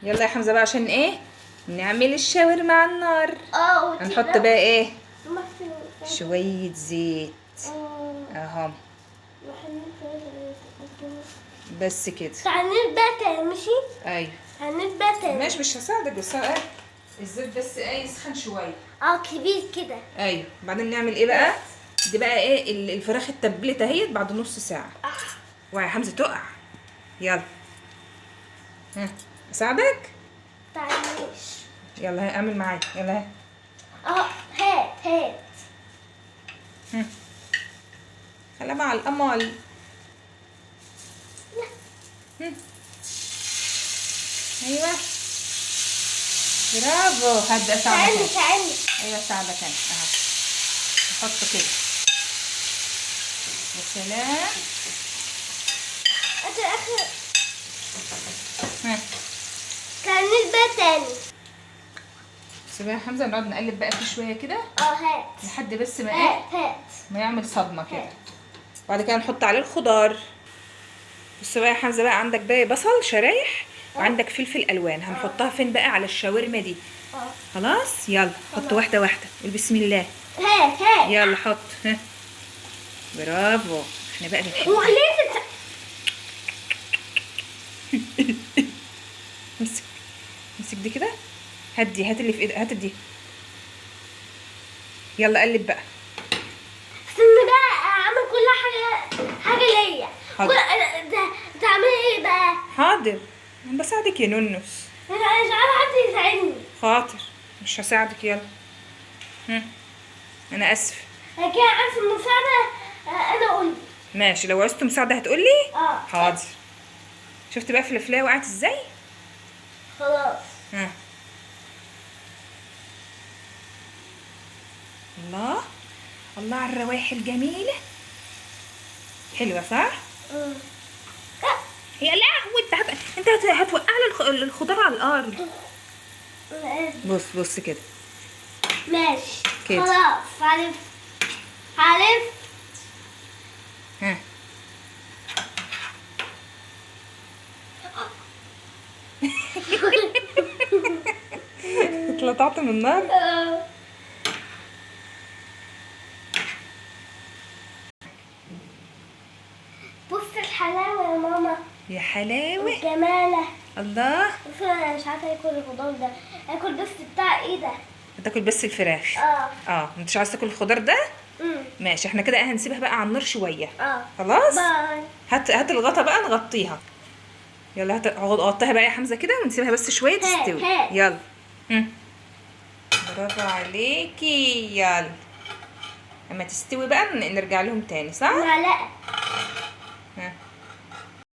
يلا يا حمزه بقى عشان ايه نعمل الشاورما على النار. هنحط بقى ايه شويه زيت اهو بس كده. هنبات بقى تاني ماشي. ايوه هنبات بقى تاني ماشي مش هساعدك بس ايه الزيت بس ايه يسخن شويه. كبير كده. ايوه بعدين نعمل ايه بقى؟ دي بقى ايه الفراخ اتبلت اهيت بعد نص ساعه. ويا حمزه تقع. يلا ها اساعدك. تعاليش. يلا ها اعمل معايا يلا ها. هات خليها مع القمل. ايوه برافو. هبدا اساعدك. تعالي. ايوه اساعدك انا اهو. احطه كده. يا سلام. انت اخر. ها هنبات بقى تاني. سيبها يا حمزه نقعد نقلب بقى فيه شويه كده هات لحد بس ما ايه هات. ما يعمل صدمه كده. بعد كده نحط عليه الخضار. بص بقى يا حمزه بقى عندك بقى بصل شرايح وعندك فلفل الوان. هنحطها فين بقى على الشاورما دي؟ خلاص يلا حط واحده واحده. بسم الله. هات يلا حط. ها برافو. احنا بقى بنحب وخليت امسك امسك دي كده. هات دي. هات اللي في ايدك. هات دي. يلا قلب بقى. استنى بقى اعمل كل حاجه ليا. حاضر. تعملي ايه بقى؟ حاضر انا بساعدك يا نونس. انا مش عارفه حد يساعدني. خاطر مش هساعدك. يلا انا اسف. انا كده عارفه المساعده. انا اقول ماشي لو عوزت مساعده هتقولي. اه حاضر. شفت بقى فلفلايه وقعت ازاي؟ خلاص. الله الله على الروائح الجميله. حلوه صح؟ يا لهوي انت هتوقع لي الخضار على الارض. بص كده. ماشي كده. خلاص عرفت. ها اتلطعت من النار. بص الحلاوه يا ماما. يا حلاوه. جماله. الله. بص انا مش عارفه اكل الخضار ده. اكل بس بتاع ايه ده. هتاكل بس الفراخ. انت مش عايز تاكل الخضار ده؟ ماشي احنا كده هنسيبها بقى على النار شويه. خلاص. باي. هات الغطا بقى نغطيها. يلا غطيها بقى يا حمزه كده ونسيبها بس شويه تستوي. يلا برافو عليكي. يلا اما تستوي بقى نرجع لهم تاني صح؟ معلقه.